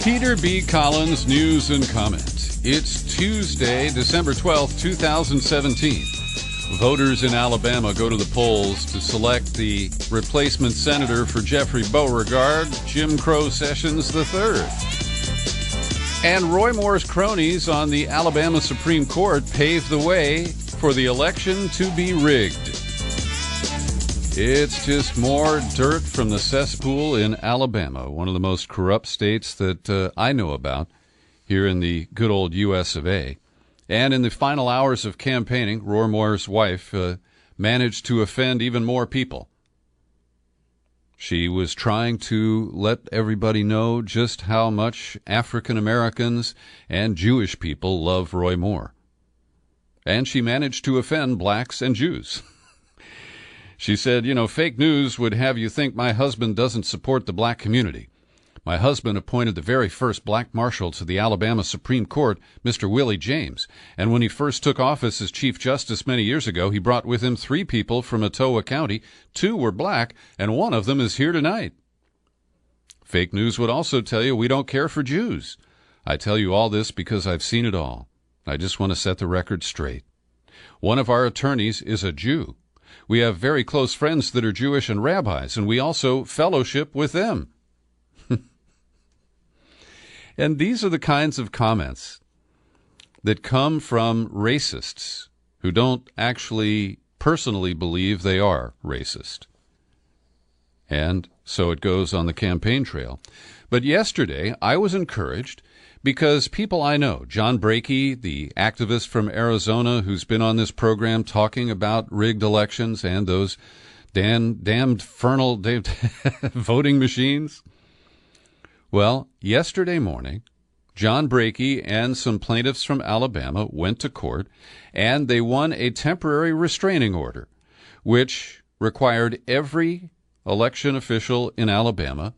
Peter B. Collins News and Comment. It's Tuesday, December 12th, 2017. Voters in Alabama go to the polls to select the replacement senator for Jeffrey Beauregard, Jim Crow Sessions III. And Roy Moore's cronies on the Alabama Supreme Court paved the way for the election to be rigged. It's just more dirt from the cesspool in Alabama, one of the most corrupt states that I know about here in the good old U.S. of A. And in the final hours of campaigning, Roy Moore's wife managed to offend even more people. She was trying to let everybody know just how much African Americans and Jewish people love Roy Moore. And she managed to offend blacks and Jews. She said, fake news would have you think my husband doesn't support the black community. My husband appointed the very first black marshal to the Alabama Supreme Court, Mr. Willie James, and when he first took office as Chief Justice many years ago, he brought with him 3 people from Etowah County. 2 were black, and one of them is here tonight. Fake news would also tell you we don't care for Jews. I tell you all this because I've seen it all. I just want to set the record straight. One of our attorneys is a Jew. We have very close friends that are Jewish and rabbis, and we also fellowship with them. And these are the kinds of comments that come from racists who don't actually personally believe they are racist. And so it goes on the campaign trail. But yesterday, I was encouraged because people I know, John Brakey, the activist from Arizona who's been on this program talking about rigged elections and those damned infernal voting machines. Well, yesterday morning, John Brakey and some plaintiffs from Alabama went to court, and they won a temporary restraining order, which required every election official in Alabama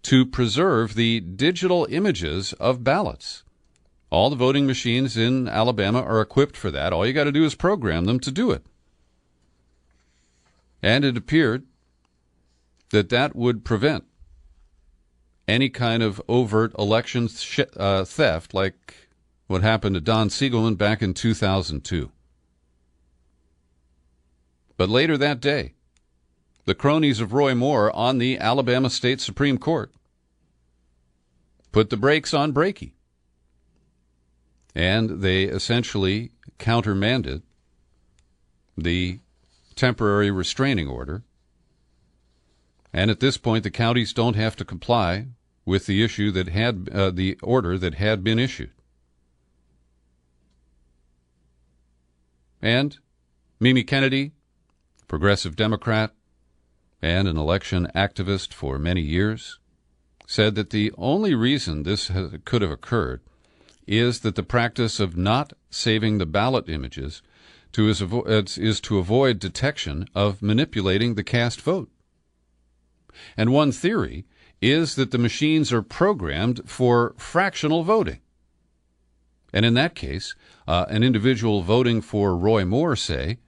to preserve the digital images of ballots. All the voting machines in Alabama are equipped for that. All you got to do is program them to do it. And it appeared that that would prevent any kind of overt election theft like what happened to Don Siegelman back in 2002. But later that day, the cronies of Roy Moore on the Alabama State Supreme Court put the brakes on Brakey. And they essentially countermanded the temporary restraining order. And at this point, the counties don't have to comply with the issue that had the order that had been issued. And Mimi Kennedy, progressive Democrat and an election activist for many years, said that the only reason this could have occurred is that the practice of not saving the ballot images is to avoid detection of manipulating the cast vote. And one theory is that the machines are programmed for fractional voting. And in that case, an individual voting for Roy Moore, say,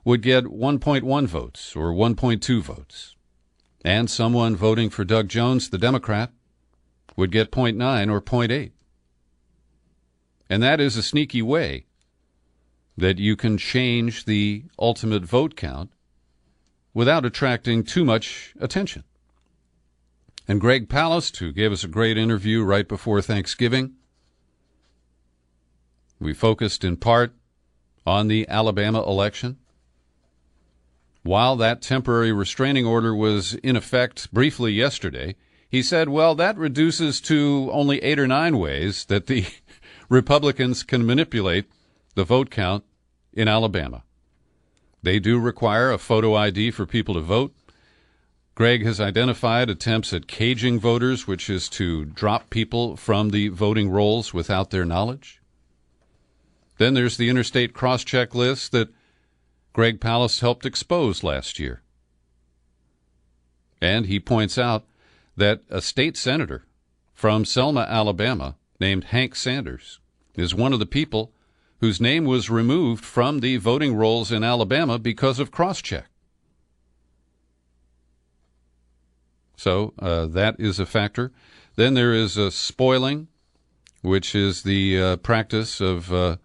would get 1.1 votes or 1.2 votes. And someone voting for Doug Jones, the Democrat, would get 0.9 or 0.8. And that is a sneaky way that you can change the ultimate vote count without attracting too much attention. And Greg Palast, who gave us a great interview right before Thanksgiving, we focused in part on the Alabama election. While that temporary restraining order was in effect briefly yesterday, he said, well, that reduces to only 8 or 9 ways that the Republicans can manipulate the vote count in Alabama. They do require a photo ID for people to vote. Greg has identified attempts at caging voters, which is to drop people from the voting rolls without their knowledge. Then there's the interstate cross-check list that Greg Palast helped expose last year. And he points out that a state senator from Selma, Alabama, named Hank Sanders, is one of the people whose name was removed from the voting rolls in Alabama because of cross-check. So that is a factor Then there is spoiling, which is the practice of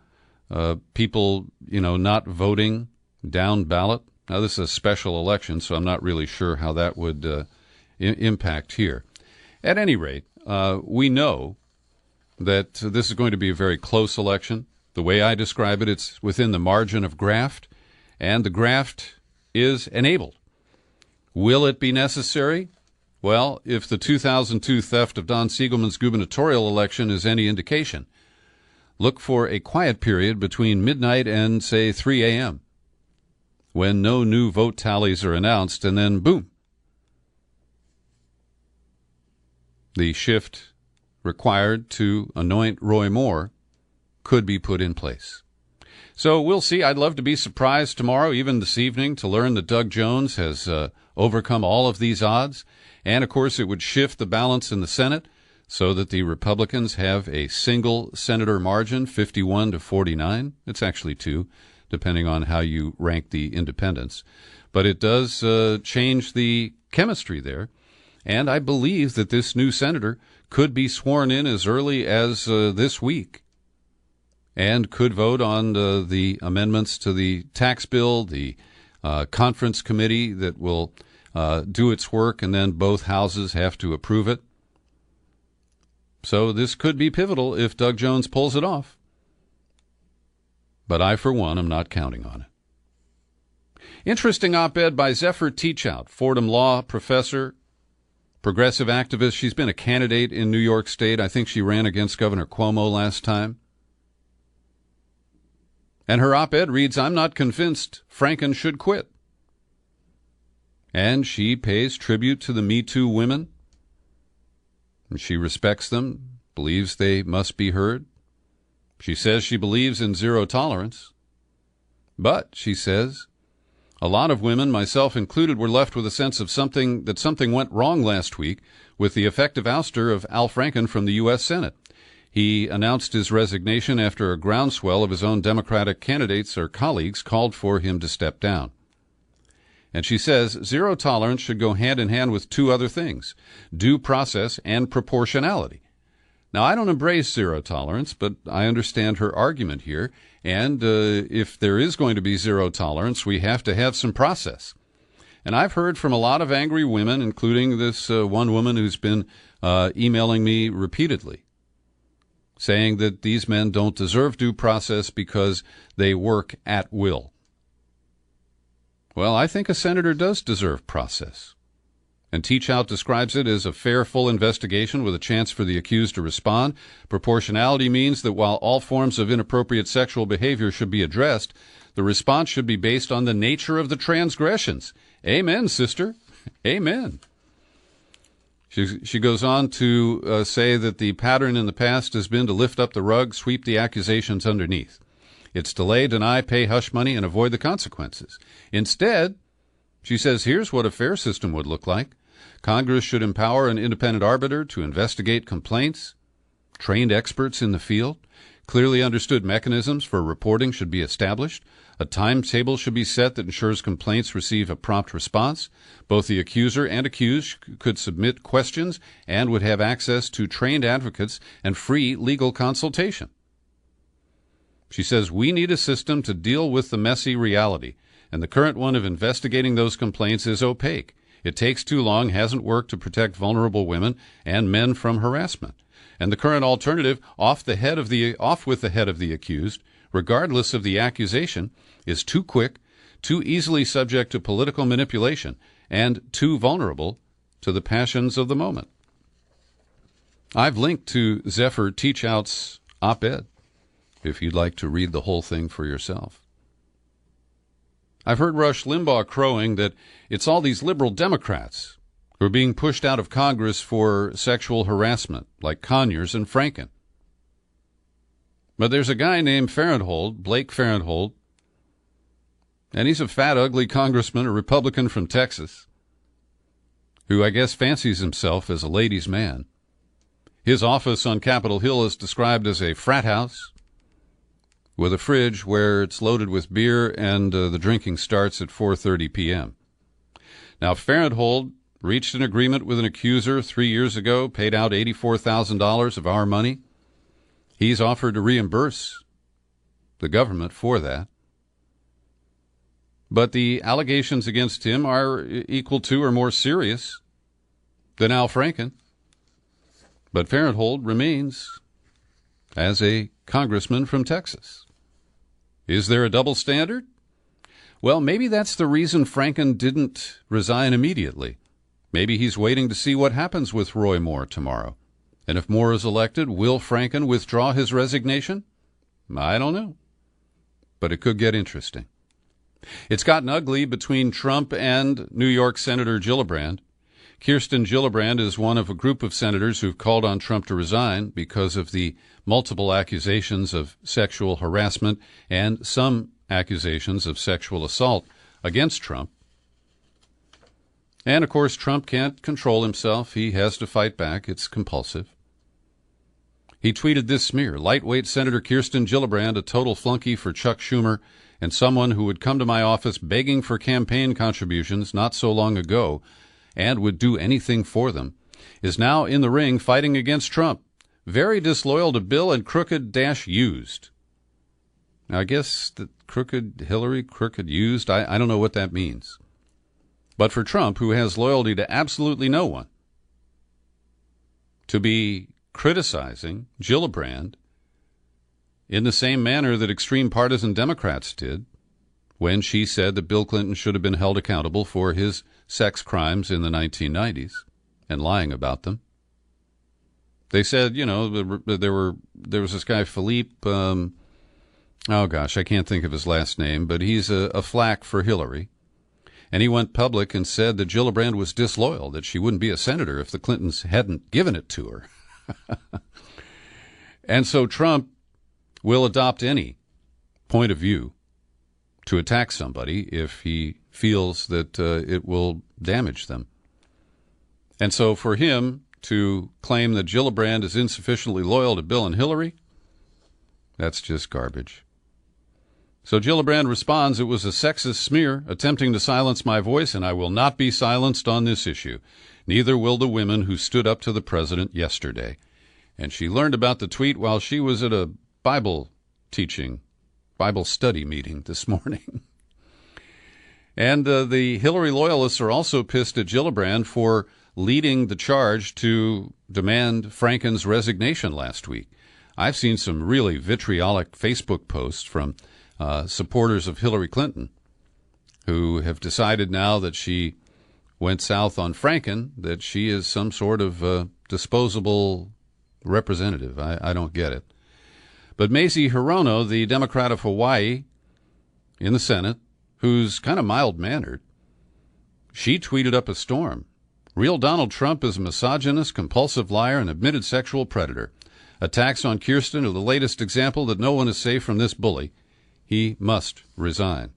people, not voting down ballot. Now, this is a special election, so I'm not really sure how that would impact here. At any rate, we know that this is going to be a very close election. The way I describe it, it's within the margin of graft, and the graft is enabled. Will it be necessary? Well, if the 2002 theft of Don Siegelman's gubernatorial election is any indication, look for a quiet period between midnight and, say, 3 a.m., when no new vote tallies are announced, and then, boom, the shift required to anoint Roy Moore could be put in place. So we'll see. I'd love to be surprised tomorrow, even this evening, to learn that Doug Jones has overcome all of these odds. And, of course, it would shift the balance in the Senate so that the Republicans have a single senator margin, 51 to 49. It's actually 2, depending on how you rank the independents. But it does change the chemistry there. And I believe that this new senator could be sworn in as early as this week and could vote on the amendments to the tax bill, the conference committee that will do its work, and then both houses have to approve it. So this could be pivotal if Doug Jones pulls it off. But I, for one, am not counting on it. Interesting op-ed by Zephyr Teachout, Fordham Law professor, progressive activist. She's been a candidate in New York State. I think she ran against Governor Cuomo last time. And her op-ed reads, "I'm not convinced Franken should quit." And she pays tribute to the Me Too women. And she respects them, believes they must be heard. She says she believes in zero tolerance. But, she says, a lot of women, myself included, were left with a sense of something went wrong last week with the effective ouster of Al Franken from the U.S. Senate. He announced his resignation after a groundswell of his own Democratic candidates or colleagues called for him to step down. And she says zero tolerance should go hand in hand with 2 other things, due process and proportionality. Now, I don't embrace zero tolerance, but I understand her argument here. And if there is going to be zero tolerance, we have to have some process. And I've heard from a lot of angry women, including this one woman who's been emailing me repeatedly, saying that these men don't deserve due process because they work at will. Well, I think a senator does deserve process. And Teachout describes it as a fair, full investigation with a chance for the accused to respond. Proportionality means that while all forms of inappropriate sexual behavior should be addressed, the response should be based on the nature of the transgressions. Amen, sister. Amen. She goes on to say that the pattern in the past has been to lift up the rug, sweep the accusations underneath. It's delay, deny, pay hush money, and avoid the consequences. Instead, she says, here's what a fair system would look like. Congress should empower an independent arbiter to investigate complaints, trained experts in the field, clearly understood mechanisms for reporting should be established, a timetable should be set that ensures complaints receive a prompt response. Both the accuser and accused could submit questions and would have access to trained advocates and free legal consultation. She says, we need a system to deal with the messy reality, and the current one of investigating those complaints is opaque. It takes too long, hasn't worked to protect vulnerable women and men from harassment. And the current alternative, off with the head of the accused, regardless of the accusation, is too quick, too easily subject to political manipulation, and too vulnerable to the passions of the moment. I've linked to Zephyr Teachout's op-ed, if you'd like to read the whole thing for yourself. I've heard Rush Limbaugh crowing that it's all these liberal Democrats who are being pushed out of Congress for sexual harassment, like Conyers and Franken. But there's a guy named Farenthold, Blake Farenthold, and he's a fat, ugly congressman, a Republican from Texas, who I guess fancies himself as a ladies' man. His office on Capitol Hill is described as a frat house with a fridge where it's loaded with beer and the drinking starts at 4:30 p.m. Now, Farenthold reached an agreement with an accuser 3 years ago, paid out $84,000 of our money. He's offered to reimburse the government for that. But the allegations against him are equal to or more serious than Al Franken. But Farenthold remains as a congressman from Texas. Is there a double standard? Well, maybe that's the reason Franken didn't resign immediately. Maybe he's waiting to see what happens with Roy Moore tomorrow. And if Moore is elected, will Franken withdraw his resignation? I don't know. But it could get interesting. It's gotten ugly between Trump and New York Senator Gillibrand. Kirsten Gillibrand is one of a group of senators who've called on Trump to resign because of the multiple accusations of sexual harassment and some accusations of sexual assault against Trump. And, of course, Trump can't control himself. He has to fight back. It's compulsive. He tweeted this smear: lightweight Senator Kirsten Gillibrand, a total flunky for Chuck Schumer, and someone who would come to my office begging for campaign contributions not so long ago and would do anything for them, is now in the ring fighting against Trump. Very disloyal to Bill and crooked-used. Now, I guess that Hillary crooked used, I don't know what that means. But for Trump, who has loyalty to absolutely no one, to be criticizing Gillibrand in the same manner that extreme partisan Democrats did when she said that Bill Clinton should have been held accountable for his sex crimes in the 1990s and lying about them. They said, there was this guy, Philippe, I can't think of his last name, but he's a flack for Hillary. And he went public and said that Gillibrand was disloyal, that she wouldn't be a senator if the Clintons hadn't given it to her. And so Trump will adopt any point of view to attack somebody if he feels that it will damage them. And so for him to claim that Gillibrand is insufficiently loyal to Bill and Hillary, that's just garbage. So Gillibrand responds, it was a sexist smear attempting to silence my voice, and I will not be silenced on this issue. Neither will the women who stood up to the president yesterday. And she learned about the tweet while she was at a Bible study meeting this morning. And the Hillary loyalists are also pissed at Gillibrand for leading the charge to demand Franken's resignation last week. I've seen some really vitriolic Facebook posts from supporters of Hillary Clinton who have decided now that she went south on Franken, that she is some sort of disposable representative. I don't get it. But Mazie Hirono, the Democrat of Hawaii in the Senate, who's kind of mild-mannered, she tweeted up a storm. Real Donald Trump is a misogynist, compulsive liar, and admitted sexual predator. Attacks on Kirsten are the latest example that no one is safe from this bully. He must resign.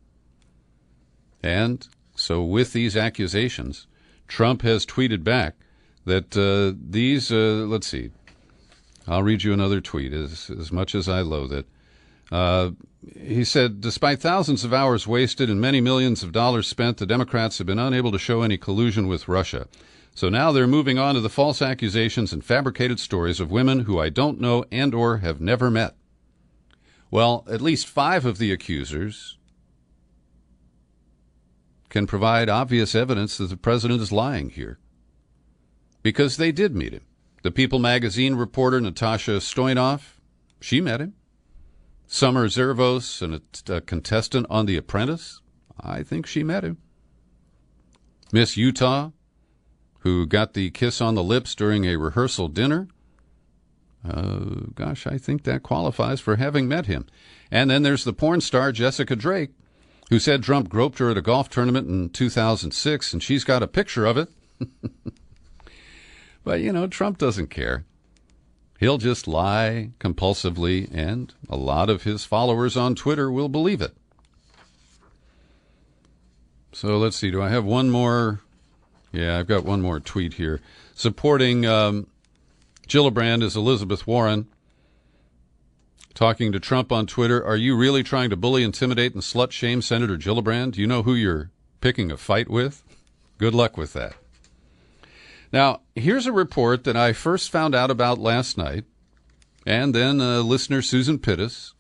And so with these accusations, Trump has tweeted back that let's see, I'll read you another tweet as much as I loathe it. He said, despite thousands of hours wasted and many millions of dollars spent, the Democrats have been unable to show any collusion with Russia. So now they're moving on to the false accusations and fabricated stories of women who I don't know and or have never met. Well, at least 5 of the accusers can provide obvious evidence that the president is lying here, because they did meet him. The People magazine reporter Natasha Stoyanov, she met him. Summer Zervos, a contestant on The Apprentice, I think she met him. Miss Utah, who got the kiss on the lips during a rehearsal dinner, I think that qualifies for having met him. And then there's the porn star Jessica Drake, who said Trump groped her at a golf tournament in 2006, and she's got a picture of it. But, Trump doesn't care. He'll just lie compulsively, and a lot of his followers on Twitter will believe it. So let's see. Do I have one more? Yeah, I've got one more tweet here. Supporting Gillibrand is Elizabeth Warren, talking to Trump on Twitter. Are you really trying to bully, intimidate, and slut-shame Senator Gillibrand? Do you know who you're picking a fight with? Good luck with that. Now, here's a report that I first found out about last night, and then listener Susan Pittis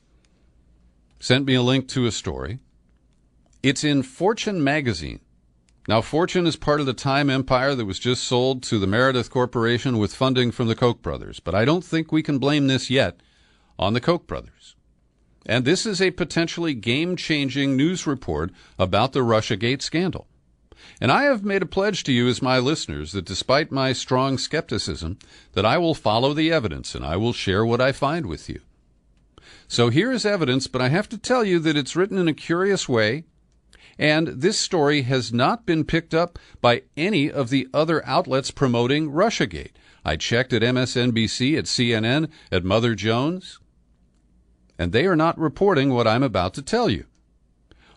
sent me a link to a story. It's in Fortune magazine. Now, Fortune is part of the Time empire that was just sold to the Meredith Corporation with funding from the Koch brothers. But I don't think we can blame this yet on the Koch brothers. And this is a potentially game-changing news report about the Russiagate scandal. And I have made a pledge to you as my listeners that despite my strong skepticism, that I will follow the evidence and I will share what I find with you. So here is evidence, but I have to tell you that it's written in a curious way. And this story has not been picked up by any of the other outlets promoting Russiagate. I checked at MSNBC, at CNN, at Mother Jones, and they are not reporting what I'm about to tell you.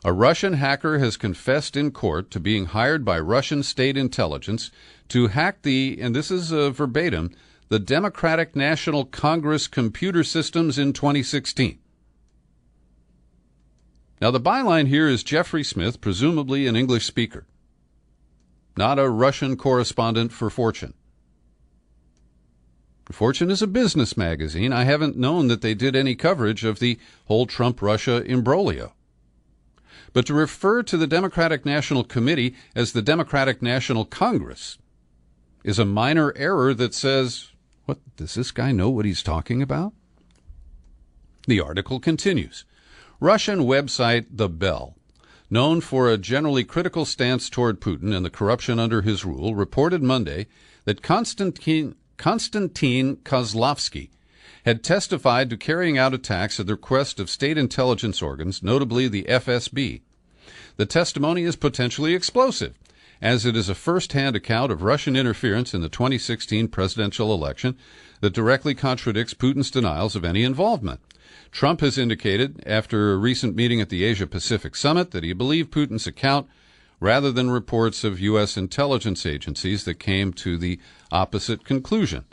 A Russian hacker has confessed in court to being hired by Russian state intelligence to hack and this is verbatim, the Democratic National Congress computer systems in 2016. Now, the byline here is Jeffrey Smith, presumably an English speaker, not a Russian correspondent for Fortune. Fortune is a business magazine. I haven't known that they did any coverage of the whole Trump-Russia imbroglio. But to refer to the Democratic National Committee as the Democratic National Congress is a minor error that says, what, does this guy know what he's talking about? The article continues. Russian website The Bell, known for a generally critical stance toward Putin and the corruption under his rule, reported Monday that Konstantin Kozlovsky had testified to carrying out attacks at the request of state intelligence organs, notably the FSB. The testimony is potentially explosive, as it is a first-hand account of Russian interference in the 2016 presidential election that directly contradicts Putin's denials of any involvement. Trump has indicated, after a recent meeting at the Asia-Pacific Summit, that he believed Putin's account rather than reports of U.S. intelligence agencies that came to the opposite conclusion.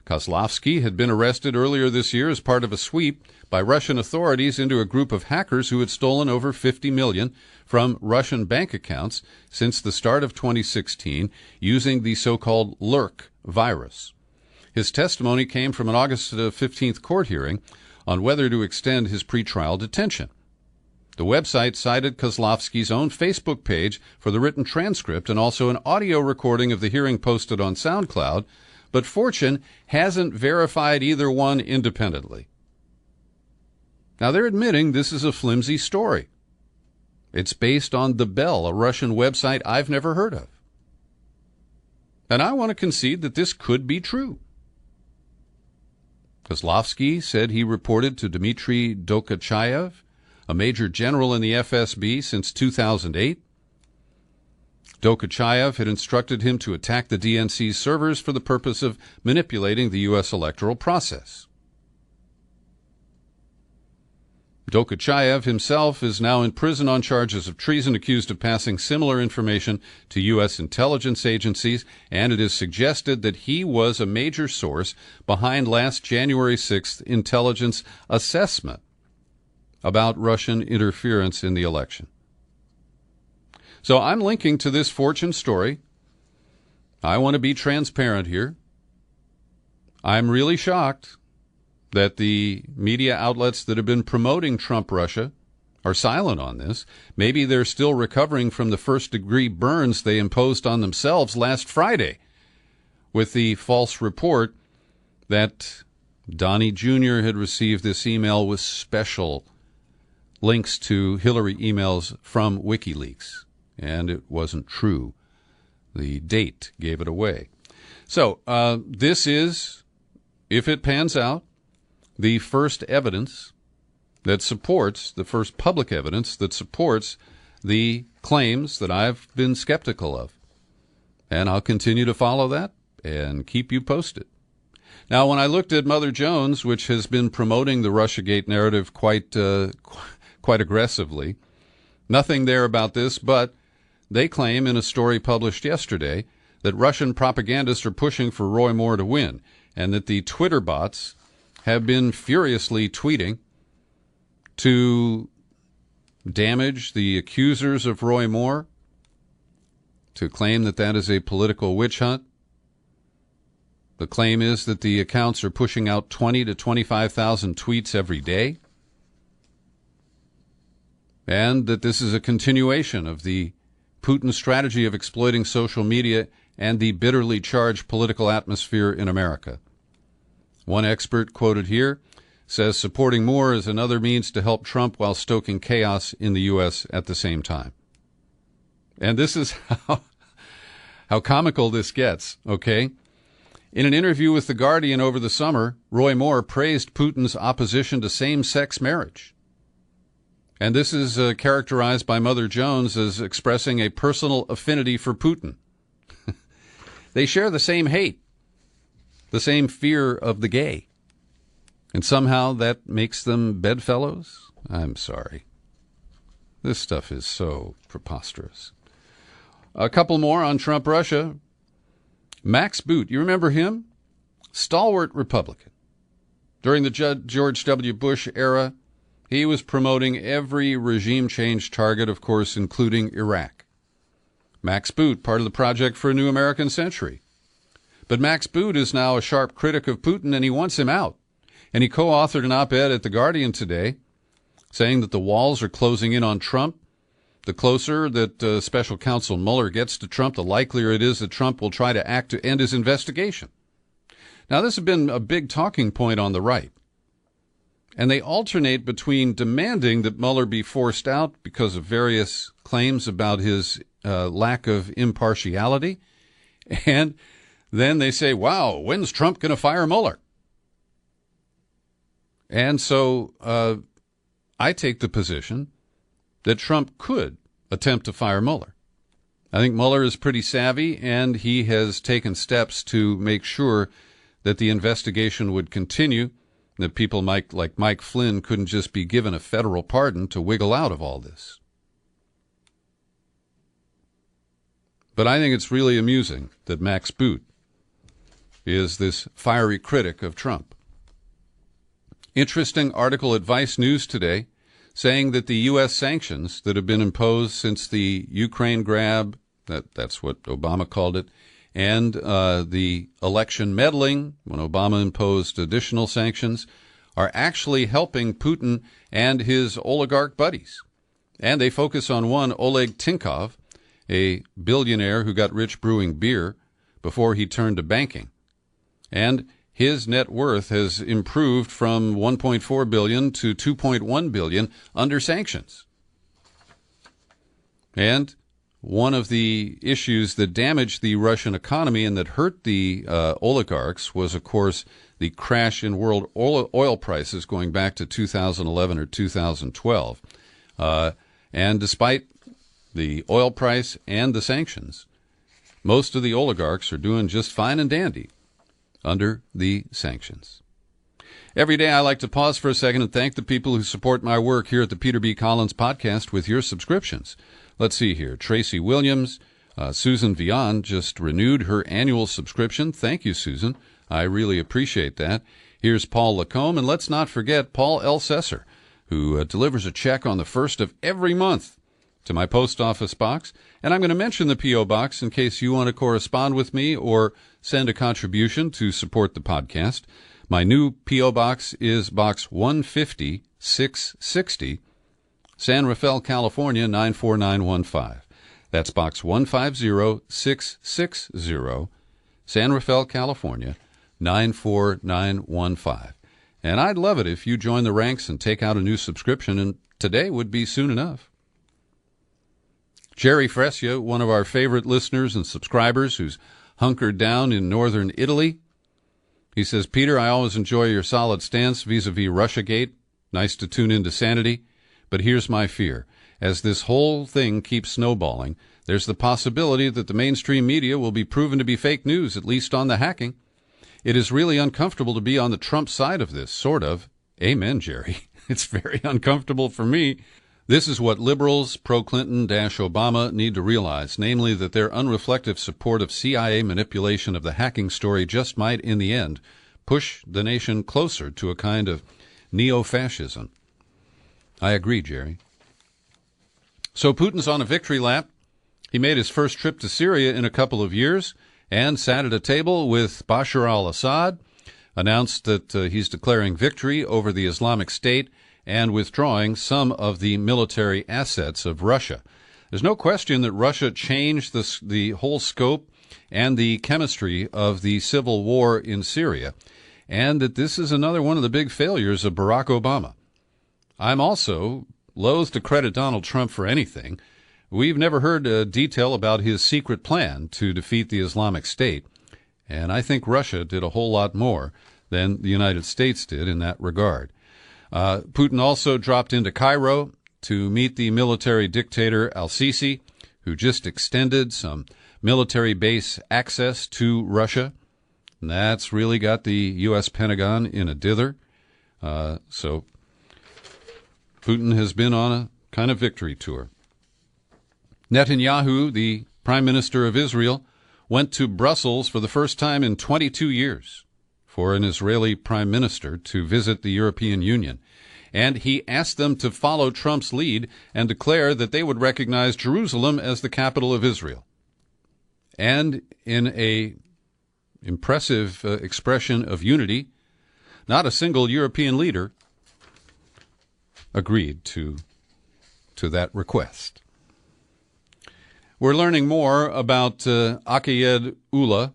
Kozlovsky had been arrested earlier this year as part of a sweep by Russian authorities into a group of hackers who had stolen over $50 million from Russian bank accounts since the start of 2016 using the so-called Lurk virus. His testimony came from an August 15th court hearing on whether to extend his pretrial detention. The website cited Kozlovsky's own Facebook page for the written transcript and also an audio recording of the hearing posted on SoundCloud, but Fortune hasn't verified either one independently. Now, they're admitting this is a flimsy story. It's based on The Bell, a Russian website I've never heard of. And I want to concede that this could be true. Kozlovsky said he reported to Dmitry Dokuchayev, a major general in the FSB since 2008. Dokuchayev had instructed him to attack the DNC's servers for the purpose of manipulating the U.S. electoral process. Dokuchayev himself is now in prison on charges of treason, accused of passing similar information to U.S. intelligence agencies, and it is suggested that he was a major source behind last January 6th intelligence assessment about Russian interference in the election. So I'm linking to this Fortune story. I want to be transparent here. I'm really shocked that the media outlets that have been promoting Trump-Russia are silent on this. Maybe they're still recovering from the first-degree burns they imposed on themselves last Friday with the false report that Donnie Jr. had received this email with special links to Hillary emails from WikiLeaks, and it wasn't true. The date gave it away. So this is, if it pans out, the first evidence that supports, the first public evidence that supports the claims that I've been skeptical of. And I'll continue to follow that and keep you posted. Now, when I looked at Mother Jones, which has been promoting the Russiagate narrative quite aggressively, nothing there about this, but they claim in a story published yesterday that Russian propagandists are pushing for Roy Moore to win, and that the Twitter bots have been furiously tweeting to damage the accusers of Roy Moore, to claim that that is a political witch hunt. The claim is that the accounts are pushing out 20 to 25,000 tweets every day, and that this is a continuation of the Putin strategy of exploiting social media and the bitterly charged political atmosphere in America. One expert quoted here says supporting more is another means to help Trump while stoking chaos in the U.S. at the same time. And this is how comical this gets, okay? In an interview with The Guardian over the summer, Roy Moore praised Putin's opposition to same-sex marriage. And this is characterized by Mother Jones as expressing a personal affinity for Putin. They share the same hate, the same fear of the gay. And somehow that makes them bedfellows? I'm sorry. This stuff is so preposterous. A couple more on Trump-Russia. Max Boot, you remember him? Stalwart Republican. During the George W. Bush era, he was promoting every regime change target, of course, including Iraq. Max Boot, part of the Project for a New American Century. But Max Boot is now a sharp critic of Putin, and he wants him out. And he co-authored an op-ed at The Guardian today saying that the walls are closing in on Trump. The closer that Special Counsel Mueller gets to Trump, the likelier it is that Trump will try to act to end his investigation. Now, this has been a big talking point on the right. And they alternate between demanding that Mueller be forced out because of various claims about his lack of impartiality. And then they say, wow, when's Trump going to fire Mueller? And so I take the position that Trump could attempt to fire Mueller. I think Mueller is pretty savvy, and he has taken steps to make sure that the investigation would continue, that people like Mike Flynn couldn't just be given a federal pardon to wiggle out of all this. But I think it's really amusing that Max Boot is this fiery critic of Trump. Interesting article at Vice News today saying that the U.S. sanctions that have been imposed since the Ukraine grab, that's what Obama called it, and the election meddling, when Obama imposed additional sanctions, are actually helping Putin and his oligarch buddies. And they focus on one, Oleg Tinkov, a billionaire who got rich brewing beer before he turned to banking. And his net worth has improved from $1.4 billion to $2.1 billion under sanctions. And one of the issues that damaged the Russian economy and that hurt the oligarchs was, of course, the crash in world oil prices going back to 2011 or 2012. And despite the oil price and the sanctions, most of the oligarchs are doing just fine and dandy under the sanctions. Every day I like to pause for a second and thank the people who support my work here at the Peter B. Collins Podcast with your subscriptions. Let's see here. Tracy Williams, Susan Vian just renewed her annual subscription. Thank you, Susan. I really appreciate that. Here's Paul Lacombe, and let's not forget Paul Elsesser, who delivers a check on the first of every month to my post office box. And I'm going to mention the P.O. Box in case you want to correspond with me or send a contribution to support the podcast. My new P.O. Box is Box 150-660, San Rafael, California, 94915. That's Box 150-660, San Rafael, California, 94915. And I'd love it if you join the ranks and take out a new subscription, and today would be soon enough. Jerry Frescia, one of our favorite listeners and subscribers who's hunkered down in northern Italy, he says, Peter, I always enjoy your solid stance vis-a-vis Russiagate. Nice to tune into sanity. But here's my fear. As this whole thing keeps snowballing, there's the possibility that the mainstream media will be proven to be fake news, at least on the hacking. It is really uncomfortable to be on the Trump side of this, sort of. Amen, Jerry. It's very uncomfortable for me. This is what liberals, pro-Clinton-Obama, need to realize, namely that their unreflective support of CIA manipulation of the hacking story just might, in the end, push the nation closer to a kind of neo-fascism. I agree, Jerry. So Putin's on a victory lap. He made his first trip to Syria in a couple of years, and sat at a table with Bashar al-Assad, announced that he's declaring victory over the Islamic State and withdrawing some of the military assets of Russia. There's no question that Russia changed the whole scope and the chemistry of the civil war in Syria, and that this is another one of the big failures of Barack Obama. I'm also loath to credit Donald Trump for anything. We've never heard a detail about his secret plan to defeat the Islamic State, and I think Russia did a whole lot more than the United States did in that regard. Putin also dropped into Cairo to meet the military dictator al-Sisi, who just extended some military base access to Russia. And that's really got the U.S. Pentagon in a dither. So Putin has been on a kind of victory tour. Netanyahu, the Prime Minister of Israel, went to Brussels for the first time in 22 years for an Israeli Prime Minister to visit the European Union. And he asked them to follow Trump's lead and declare that they would recognize Jerusalem as the capital of Israel. And in a impressive expression of unity, not a single European leader agreed to that request. We're learning more about Akayed Ullah,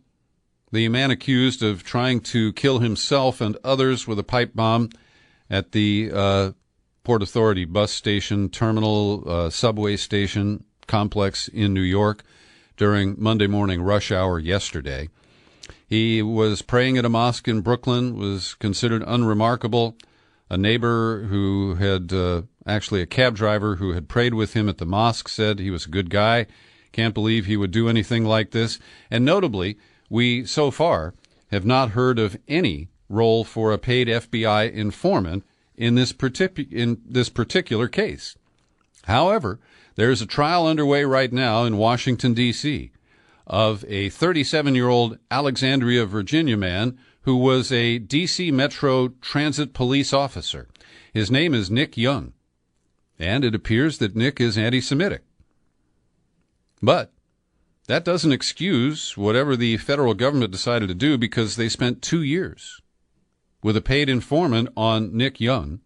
the man accused of trying to kill himself and others with a pipe bomb at the Port Authority bus station, terminal, subway station complex in New York during Monday morning rush hour yesterday. He was praying at a mosque in Brooklyn, was considered unremarkable. A neighbor who had, actually a cab driver who had prayed with him at the mosque, said he was a good guy. Can't believe he would do anything like this. And notably, we so far have not heard of any role for a paid FBI informant in this particular case. However, there's a trial underway right now in Washington, D.C., of a 37-year-old Alexandria, Virginia man who was a D.C. Metro Transit Police officer. His name is Nick Young, and it appears that Nick is anti-Semitic. But that doesn't excuse whatever the federal government decided to do, because they spent 2 years with a paid informant on Nick Young,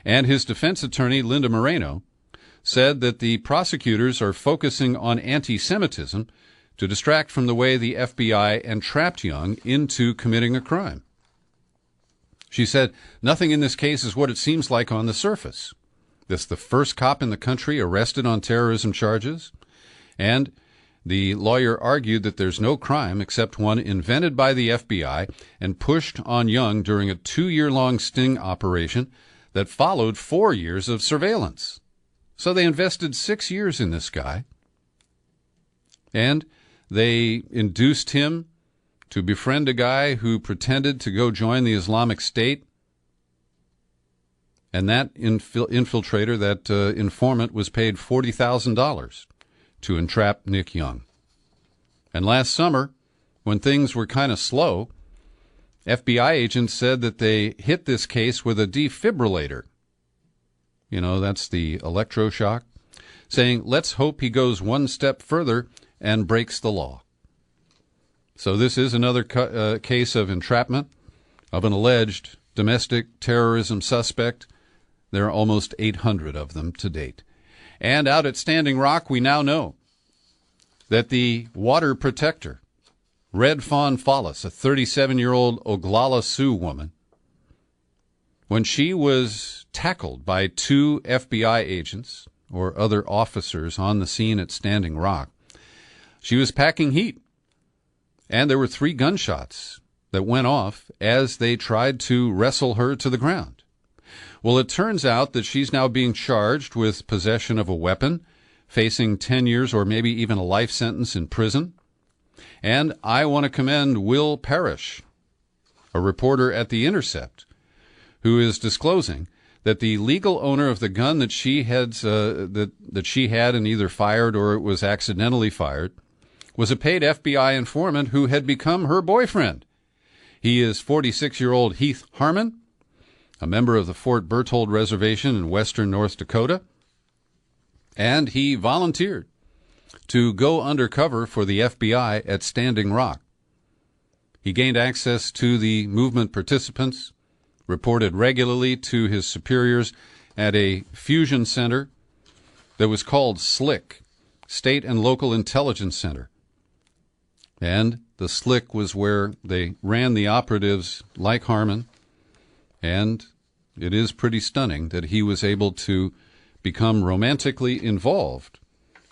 and his defense attorney, Linda Moreno, said that the prosecutors are focusing on anti-Semitism to distract from the way the FBI entrapped Young into committing a crime. She said, "Nothing in this case is what it seems like on the surface. This is the first cop in the country arrested on terrorism charges." And the lawyer argued that there's no crime except one invented by the FBI and pushed on Young during a 2-year-long sting operation that followed 4 years of surveillance. So they invested 6 years in this guy, and they induced him to befriend a guy who pretended to go join the Islamic State. And that infiltrator, that informant, was paid $40,000 to entrap Nick Young. And last summer, when things were kind of slow, FBI agents said that they hit this case with a defibrillator. You know, that's the electroshock, saying, let's hope he goes one step further and breaks the law. So this is another case of entrapment of an alleged domestic terrorism suspect. There are almost 800 of them to date. And out at Standing Rock, we now know that the water protector, Red Fawn Follis, a 37-year-old Oglala Sioux woman, when she was tackled by 2 FBI agents or other officers on the scene at Standing Rock, she was packing heat. And there were 3 gunshots that went off as they tried to wrestle her to the ground. Well, it turns out that she's now being charged with possession of a weapon, facing 10 years or maybe even a life sentence in prison. And I want to commend Will Parrish, a reporter at The Intercept, who is disclosing that the legal owner of the gun that she had that she had and either fired or it was accidentally fired was a paid FBI informant who had become her boyfriend. He is 46-year-old Heath Harmon, a member of the Fort Berthold Reservation in western North Dakota, and he volunteered to go undercover for the FBI at Standing Rock. He gained access to the movement participants, reported regularly to his superiors at a fusion center that was called SLIC, State and Local Intelligence Center. And the SLIC was where they ran the operatives like Harmon, and it is pretty stunning that he was able to become romantically involved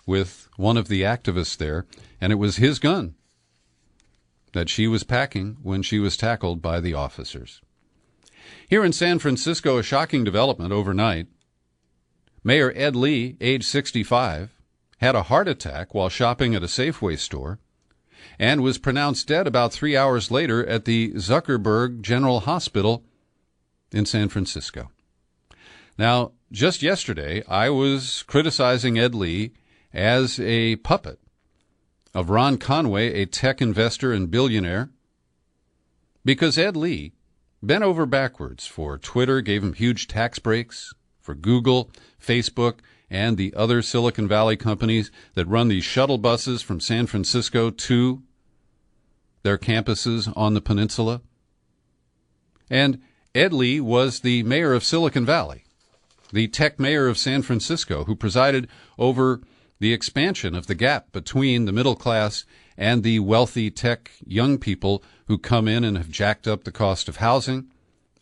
with one of the activists there, and it was his gun that she was packing when she was tackled by the officers. Here in San Francisco, a shocking development overnight. Mayor Ed Lee, age 65, had a heart attack while shopping at a Safeway store and was pronounced dead about 3 hours later at the Zuckerberg General Hospital in San Francisco. Now, just yesterday, I was criticizing Ed Lee as a puppet of Ron Conway, a tech investor and billionaire, because Ed Lee bent over backwards for Twitter, gave him huge tax breaks, for Google, Facebook, and the other Silicon Valley companies that run these shuttle buses from San Francisco to their campuses on the peninsula. And Ed Lee was the mayor of Silicon Valley, the tech mayor of San Francisco, who presided over the expansion of the gap between the middle class and the wealthy tech young people who come in and have jacked up the cost of housing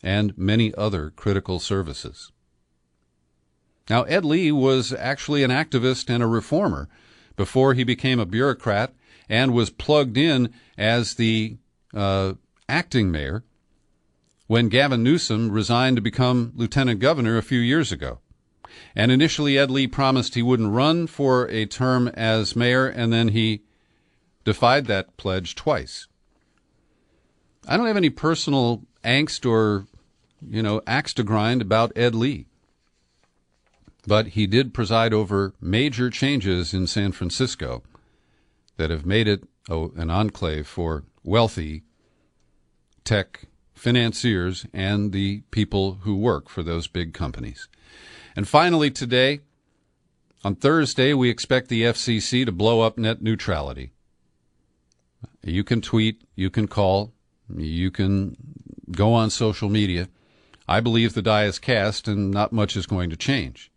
and many other critical services. Now, Ed Lee was actually an activist and a reformer before he became a bureaucrat and was plugged in as the acting mayor when Gavin Newsom resigned to become lieutenant governor a few years ago. And initially, Ed Lee promised he wouldn't run for a term as mayor, and then he defied that pledge twice. I don't have any personal angst or, axe to grind about Ed Lee. But he did preside over major changes in San Francisco that have made it an enclave for wealthy tech financiers and the people who work for those big companies. And finally today, on Thursday, we expect the FCC to blow up net neutrality. You can tweet, you can call, you can go on social media. I believe the die is cast and not much is going to change.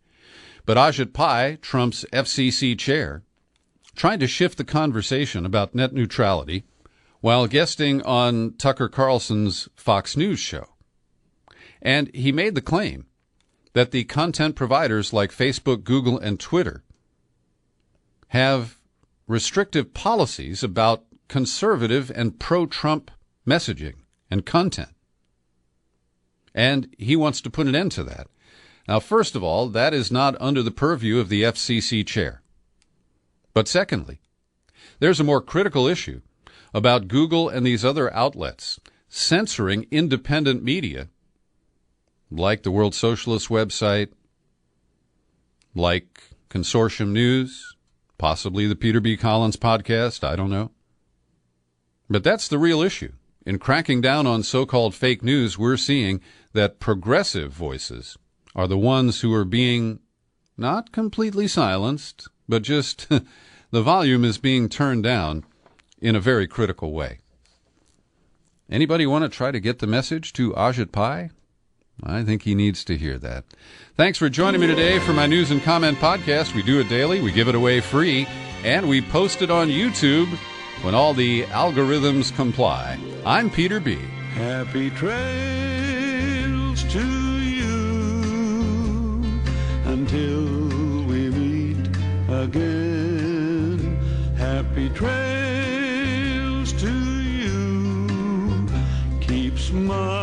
But Ajit Pai, Trump's FCC chair, tried to shift the conversation about net neutrality while guesting on Tucker Carlson's Fox News show. And he made the claim that the content providers like Facebook, Google, and Twitter have restrictive policies about conservative and pro-Trump messaging and content. And he wants to put an end to that. Now, first of all, that is not under the purview of the FCC chair. But secondly, there's a more critical issue about Google and these other outlets censoring independent media like the World Socialist website, like Consortium News, possibly the Peter B. Collins podcast, I don't know. But that's the real issue. In cracking down on so-called fake news, we're seeing that progressive voices are the ones who are being not completely silenced, but just the volume is being turned down in a very critical way. Anybody want to try to get the message to Ajit Pai? I think he needs to hear that. Thanks for joining me today for my News and Comment podcast. We do it daily, we give it away free, and we post it on YouTube when all the algorithms comply. I'm Peter B. Happy trails to you until we meet again. Happy trails to you. Keep smiling.